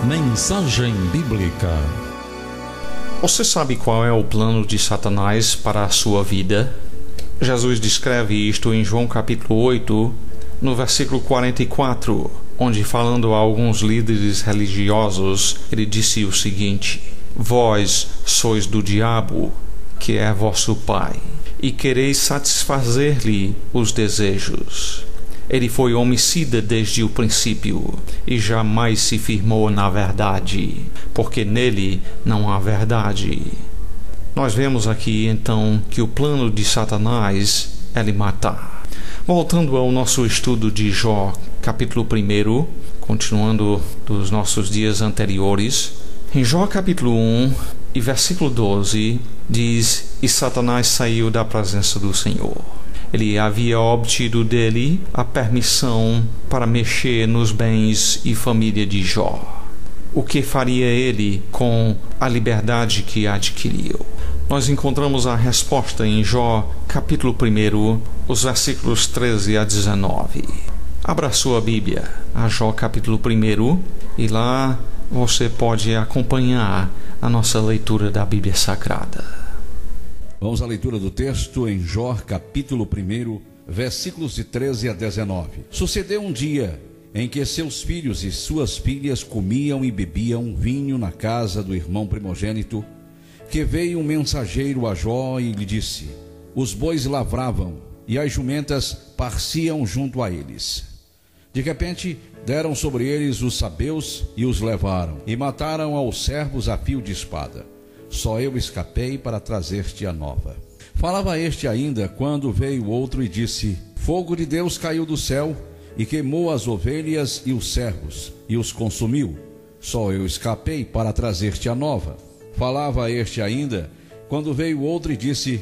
Mensagem Bíblica. Você sabe qual é o plano de Satanás para a sua vida? Jesus descreve isto em João capítulo 8, no versículo 44, onde, falando a alguns líderes religiosos, ele disse o seguinte: Vós sois do diabo, que é vosso pai, e quereis satisfazer-lhe os desejos. Ele foi homicida desde o princípio e jamais se firmou na verdade, porque nele não há verdade. Nós vemos aqui então que o plano de Satanás é lhe matar. Voltando ao nosso estudo de Jó, capítulo 1, continuando dos nossos dias anteriores, em Jó capítulo 1 e versículo 12, diz: E Satanás saiu da presença do Senhor. Ele havia obtido dele a permissão para mexer nos bens e família de Jó. O que faria ele com a liberdade que adquiriu? Nós encontramos a resposta em Jó, capítulo 1, os versículos 13 a 19. Abra sua Bíblia a Jó, capítulo 1, e lá você pode acompanhar a nossa leitura da Bíblia Sagrada. Vamos à leitura do texto em Jó, capítulo 1, versículos de 13 a 19. Sucedeu um dia em que seus filhos e suas filhas comiam e bebiam vinho na casa do irmão primogênito, que veio um mensageiro a Jó e lhe disse: Os bois lavravam e as jumentas pasciam junto a eles. De repente deram sobre eles os sabeus e os levaram, e mataram aos servos a fio de espada. Só eu escapei para trazer-te a nova. Falava este ainda, quando veio outro e disse: Fogo de Deus caiu do céu e queimou as ovelhas e os servos, e os consumiu. Só eu escapei para trazer-te a nova. Falava este ainda, quando veio outro e disse: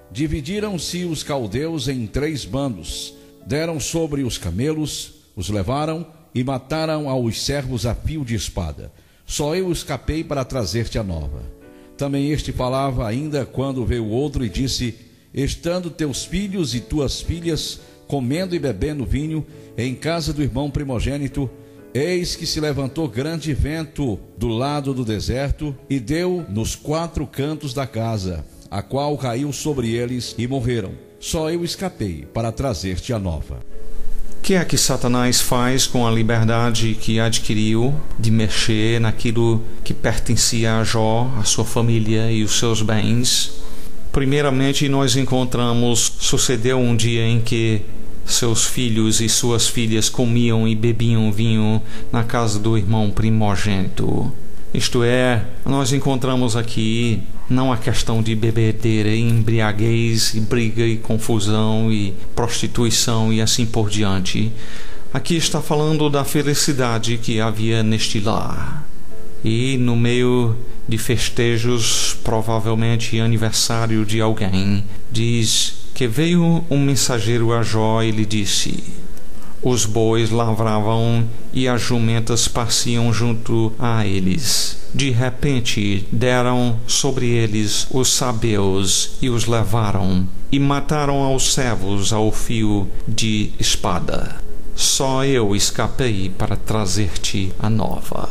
Dividiram-se os caldeus em 3 bandos, deram sobre os camelos, os levaram e mataram aos servos a fio de espada. Só eu escapei para trazer-te a nova. Também este falava ainda, quando veio outro e disse: Estando teus filhos e tuas filhas comendo e bebendo vinho em casa do irmão primogênito, eis que se levantou grande vento do lado do deserto e deu nos 4 cantos da casa, a qual caiu sobre eles e morreram. Só eu escapei para trazer-te a nova. O que é que Satanás faz com a liberdade que adquiriu de mexer naquilo que pertencia a Jó, a sua família e os seus bens? Primeiramente, nós encontramos: sucedeu um dia em que seus filhos e suas filhas comiam e bebiam vinho na casa do irmão primogênito. Isto é, nós encontramos aqui não a questão de bebedeira, e embriaguez, e briga, e confusão, e prostituição, e assim por diante. Aqui está falando da felicidade que havia neste lar. E no meio de festejos, provavelmente aniversário de alguém, diz que veio um mensageiro a Jó e lhe disse: Os bois lavravam e as jumentas pasciam junto a eles. De repente deram sobre eles os sabeus e os levaram, e mataram aos servos ao fio de espada. Só eu escapei para trazer-te a nova.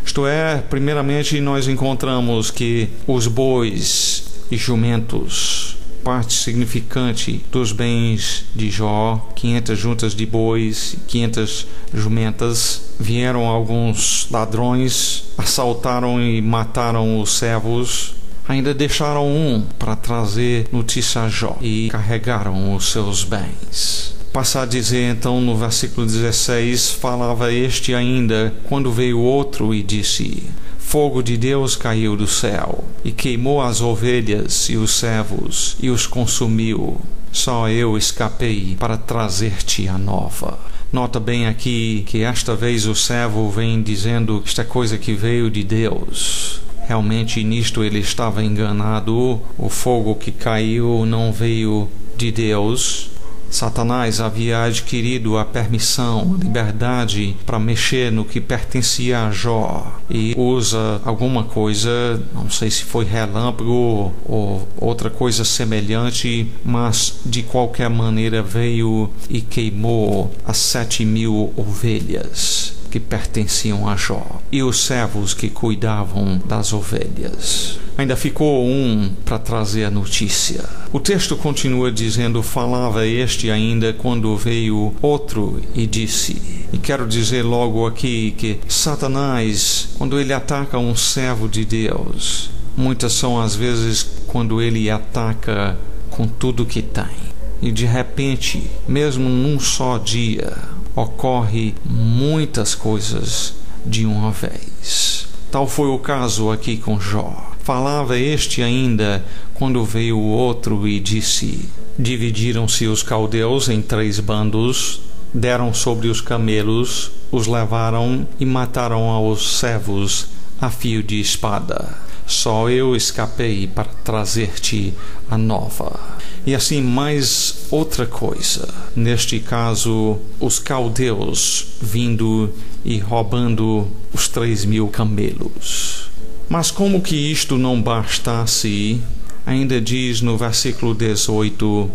Isto é, primeiramente nós encontramos que os bois e jumentos, parte significante dos bens de Jó, 500 juntas de bois, 500 jumentas, vieram alguns ladrões, assaltaram e mataram os servos, ainda deixaram um para trazer notícia a Jó e carregaram os seus bens. Passa a dizer então no versículo 16, falava este ainda, quando veio outro e disse: Fogo de Deus caiu do céu e queimou as ovelhas e os servos e os consumiu. Só eu escapei para trazer-te a nova. Nota bem aqui que esta vez o servo vem dizendo que esta coisa que veio de Deus. Realmente nisto ele estava enganado. O fogo que caiu não veio de Deus. Satanás havia adquirido a permissão, a liberdade para mexer no que pertencia a Jó e usa alguma coisa, não sei se foi relâmpago ou outra coisa semelhante, mas de qualquer maneira veio e queimou as 7.000 ovelhas que pertenciam a Jó e os servos que cuidavam das ovelhas. Ainda ficou um para trazer a notícia. O texto continua dizendo: falava este ainda quando veio outro e disse. E quero dizer logo aqui que Satanás, quando ele ataca um servo de Deus, muitas são as vezes quando ele ataca com tudo que tem. E de repente, mesmo num só dia, ocorre muitas coisas de uma vez. Tal foi o caso aqui com Jó. Falava este ainda quando veio o outro e disse. Dividiram-se os caldeus em 3 bandos, deram sobre os camelos, os levaram e mataram aos servos a fio de espada. Só eu escapei para trazer-te a nova. E assim mais outra coisa. Neste caso, os caldeus vindo e roubando os 3.000 camelos. Mas como que isto não bastasse, ainda diz no versículo 18,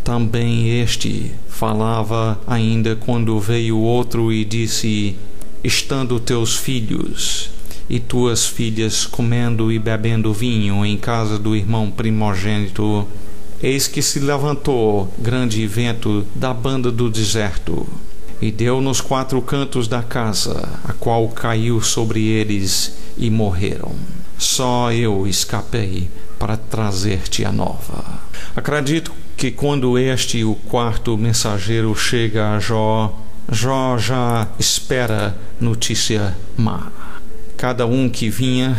também este falava ainda quando veio outro e disse, estando teus filhos e tuas filhas comendo e bebendo vinho em casa do irmão primogênito, eis que se levantou grande vento da banda do deserto, e deu nos 4 cantos da casa, a qual caiu sobre eles, e morreram. Só eu escapei para trazer-te a nova. Acredito que quando o 4º mensageiro chega a Jó, Jó já espera notícia má. Cada um que vinha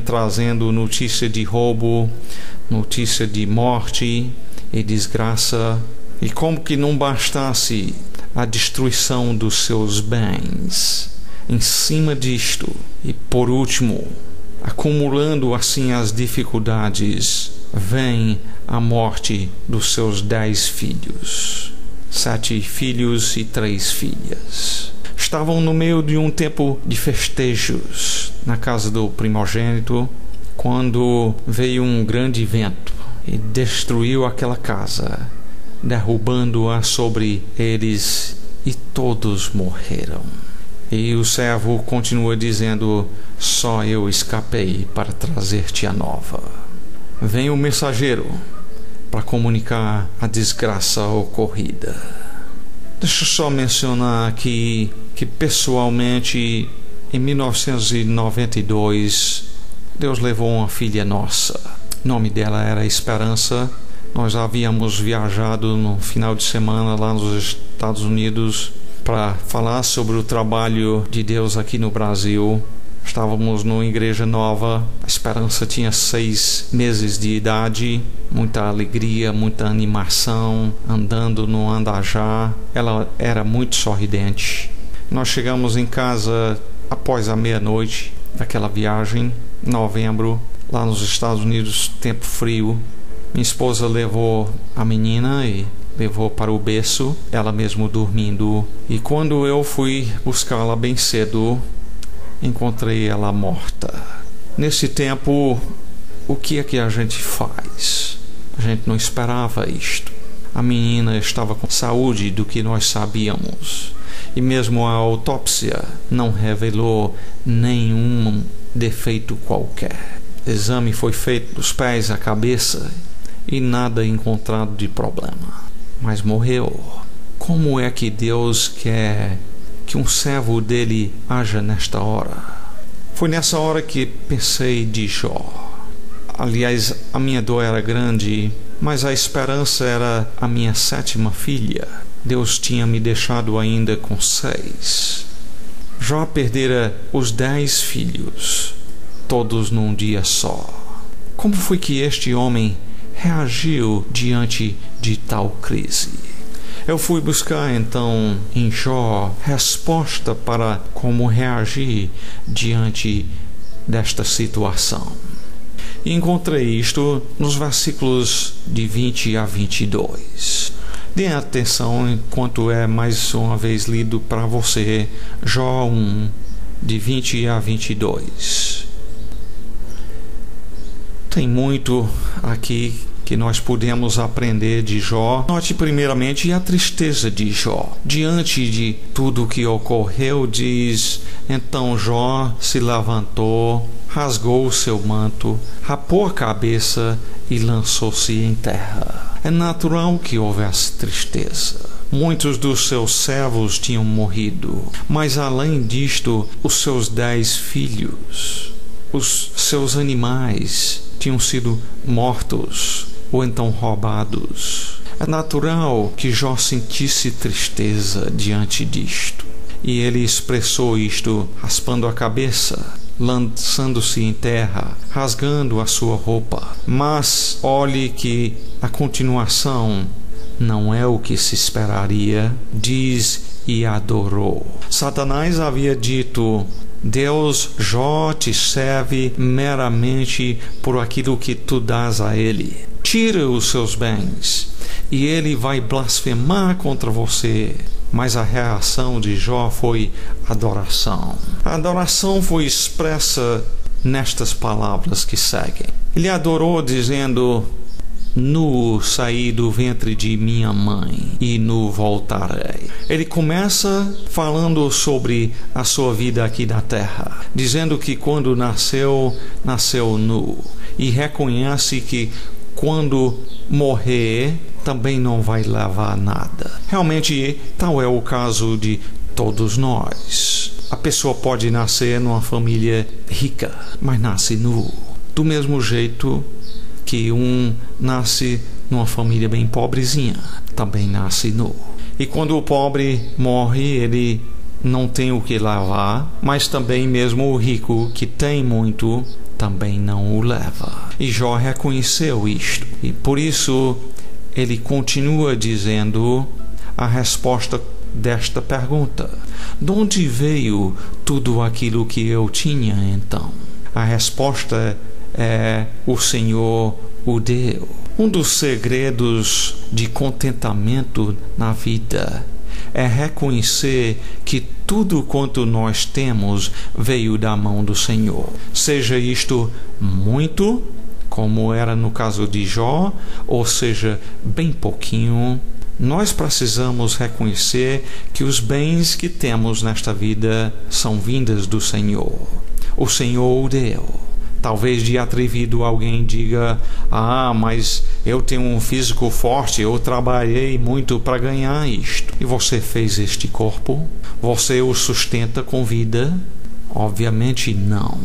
trazendo notícia de roubo, notícia de morte e desgraça. E como que não bastasse a destruição dos seus bens, em cima disto, e por último, acumulando assim as dificuldades, vem a morte dos seus 10 filhos, 7 filhos e 3 filhas. Estavam no meio de um tempo de festejos na casa do primogênito, quando veio um grande vento e destruiu aquela casa, derrubando-a sobre eles, e todos morreram. E o servo continua dizendo, só eu escapei para trazer-te a nova. Vem o mensageiro para comunicar a desgraça ocorrida. Deixa eu só mencionar aqui que pessoalmente, em 1992, Deus levou uma filha nossa. O nome dela era Esperança. Nós havíamos viajado no final de semana lá nos Estados Unidos para falar sobre o trabalho de Deus aqui no Brasil. Estávamos numa igreja nova. A Esperança tinha 6 meses de idade, muita alegria, muita animação, andando no andajá. Ela era muito sorridente. Nós chegamos em casa após a meia-noite daquela viagem, em novembro, lá nos Estados Unidos, tempo frio. Minha esposa levou a menina e levou para o berço, ela mesmo dormindo. E quando eu fui buscá-la bem cedo, encontrei ela morta. Nesse tempo, o que é que a gente faz? A gente não esperava isto. A menina estava com saúde do que nós sabíamos. E mesmo a autópsia não revelou nenhum defeito qualquer. O exame foi feito dos pés à cabeça e nada encontrado de problema. Mas morreu. Como é que Deus quer que um servo dele haja nesta hora? Foi nessa hora que pensei de Jó. Aliás, a minha dor era grande, mas a Esperança era a minha 7ª filha. Deus tinha me deixado ainda com 6. Jó perdera os 10 filhos, todos num dia só. Como foi que este homem reagiu diante de tal crise? Eu fui buscar então em Jó resposta para como reagir diante desta situação. E encontrei isto nos versículos de 20 a 22. Dê atenção enquanto é mais uma vez lido para você, Jó 1, de 20 a 22. Tem muito aqui que nós podemos aprender de Jó. Note primeiramente a tristeza de Jó. Diante de tudo o que ocorreu, diz: então Jó se levantou, rasgou o seu manto, rapou a cabeça e lançou-se em terra. É natural que houvesse tristeza. Muitos dos seus servos tinham morrido, mas além disto, os seus 10 filhos, os seus animais tinham sido mortos ou então roubados. É natural que Jó sentisse tristeza diante disto. E ele expressou isto raspando a cabeça, lançando-se em terra, rasgando a sua roupa. Mas olhe que a continuação não é o que se esperaria. Diz: e adorou. Satanás havia dito: Deus, Jó te serve meramente por aquilo que tu dás a ele. Tira os seus bens e ele vai blasfemar contra você. Mas a reação de Jó foi adoração. A adoração foi expressa nestas palavras que seguem. Ele adorou dizendo: nu saí do ventre de minha mãe e nu voltarei. Ele começa falando sobre a sua vida aqui na terra, dizendo que quando nasceu, nasceu nu, e reconhece que quando morrer também não vai levar nada. Realmente, tal é o caso de todos nós. A pessoa pode nascer numa família rica, mas nasce nu. Do mesmo jeito que um nasce numa família bem pobrezinha, também nasce nu. E quando o pobre morre, ele não tem o que levar, mas também mesmo o rico, que tem muito, também não o leva. E Jó reconheceu isto. E por isso ele continua dizendo a resposta desta pergunta: de onde veio tudo aquilo que eu tinha então? A resposta é: o Senhor o deu. Um dos segredos de contentamento na vida é reconhecer que tudo quanto nós temos veio da mão do Senhor. Seja isto muito, como era no caso de Jó, ou seja bem pouquinho, nós precisamos reconhecer que os bens que temos nesta vida são vindas do Senhor. O Senhor o deu. Talvez de atrevido alguém diga: ah, mas eu tenho um físico forte, eu trabalhei muito para ganhar isto. E você fez este corpo? Você o sustenta com vida? Obviamente não.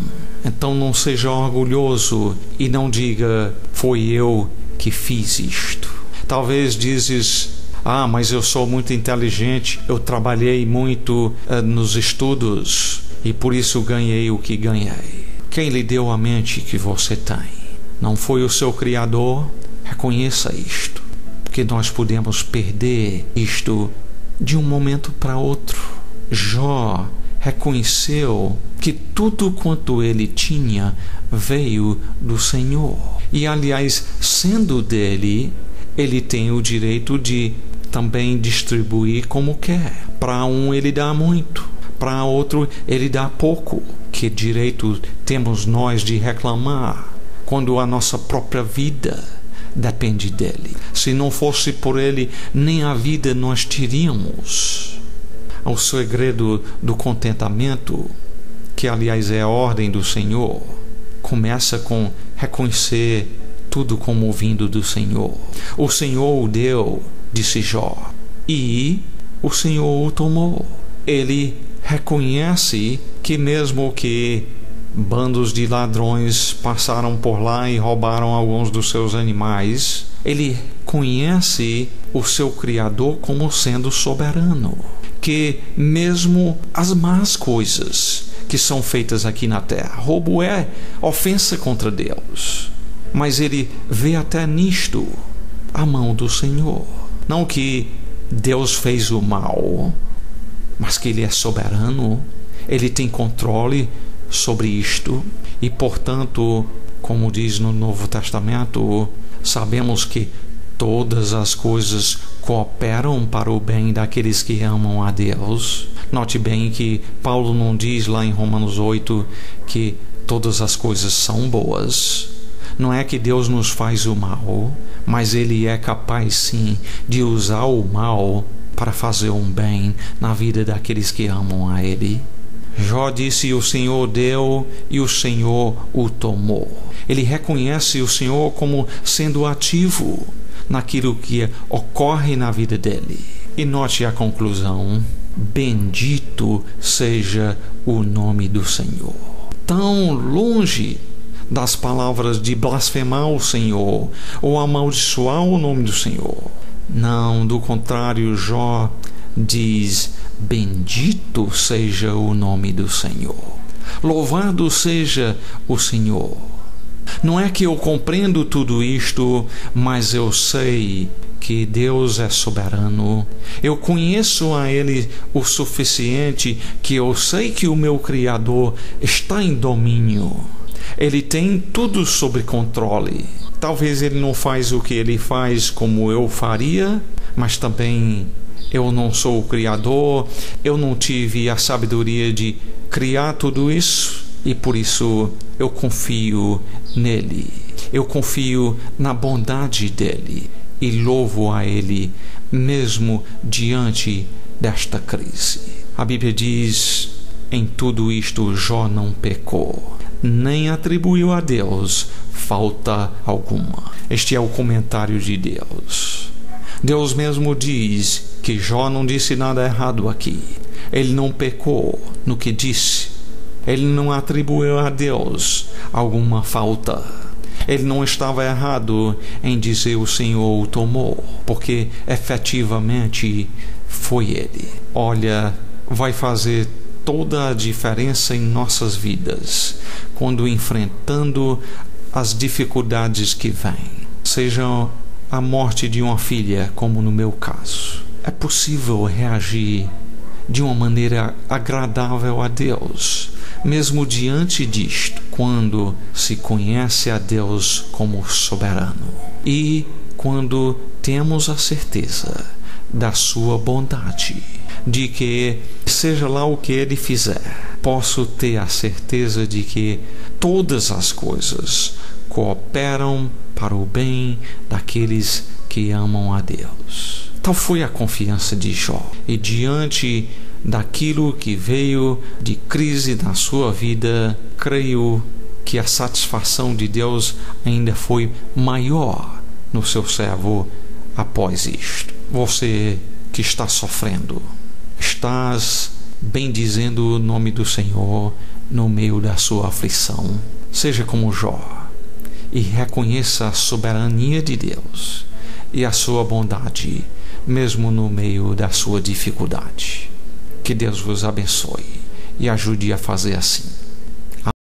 Então não seja orgulhoso e não diga: foi eu que fiz isto. Talvez dizes: ah, mas eu sou muito inteligente, eu trabalhei muito nos estudos e por isso ganhei o que ganhei. Quem lhe deu a mente que você tem? Não foi o seu Criador? Reconheça isto, porque nós podemos perder isto de um momento para outro. Jó reconheceu que tudo quanto ele tinha veio do Senhor. E, aliás, sendo dele, ele tem o direito de também distribuir como quer. Para um ele dá muito, para outro ele dá pouco. Que direito temos nós de reclamar quando a nossa própria vida depende dele? Se não fosse por ele, nem a vida nós teríamos. O segredo do contentamento, que aliás é a ordem do Senhor, começa com reconhecer tudo como vindo do Senhor. O Senhor o deu, disse Jó, e o Senhor o tomou. Ele reconhece que mesmo que bandos de ladrões passaram por lá e roubaram alguns dos seus animais, ele conhece o seu Criador como sendo soberano. Que mesmo as más coisas que são feitas aqui na terra, roubo é ofensa contra Deus, mas ele vê até nisto a mão do Senhor. Não que Deus fez o mal, mas que ele é soberano, ele tem controle sobre isto e, portanto, como diz no Novo Testamento, sabemos que todas as coisas cooperam para o bem daqueles que amam a Deus. Note bem que Paulo não diz lá em Romanos 8 que todas as coisas são boas, Não é que Deus nos faz o mal, mas Ele é capaz sim de usar o mal para fazer um bem na vida daqueles que amam a Ele. Jó disse: o Senhor deu e o Senhor o tomou. Ele reconhece o Senhor como sendo ativo naquilo que ocorre na vida dele. E note a conclusão: bendito seja o nome do Senhor. Tão longe das palavras de blasfemar o Senhor ou amaldiçoar o nome do Senhor. Não, do contrário, Jó diz: bendito seja o nome do Senhor. Louvado seja o Senhor. Não é que eu compreendo tudo isto, mas eu sei que Deus é soberano. Eu conheço a Ele o suficiente que eu sei que o meu Criador está em domínio. Ele tem tudo sob controle. Talvez Ele não faz o que Ele faz como eu faria, mas também eu não sou o Criador. Eu não tive a sabedoria de criar tudo isso, e por isso eu confio nele. Eu confio na bondade dele e louvo a Ele mesmo diante desta crise. A Bíblia diz: em tudo isto Jó não pecou, nem atribuiu a Deus falta alguma. Este é o comentário de Deus. Deus mesmo diz que Jó não disse nada errado aqui. Ele não pecou no que disse. Ele não atribuiu a Deus alguma falta. Ele não estava errado em dizer: o Senhor o tomou, porque efetivamente foi Ele. Olha, vai fazer toda a diferença em nossas vidas quando enfrentando as dificuldades que vêm, seja a morte de uma filha, como no meu caso. É possível reagir de uma maneira agradável a Deus, mesmo diante disto, quando se conhece a Deus como soberano e quando temos a certeza da sua bondade, de que seja lá o que Ele fizer, posso ter a certeza de que todas as coisas cooperam para o bem daqueles que amam a Deus. Tal foi a confiança de Jó. E diante daquilo que veio de crise na sua vida, creio que a satisfação de Deus ainda foi maior no seu servo após isto. Você que está sofrendo, estás bendizendo o nome do Senhor no meio da sua aflição. Seja como Jó e reconheça a soberania de Deus e a sua bondade, mesmo no meio da sua dificuldade. Que Deus vos abençoe e ajude a fazer assim.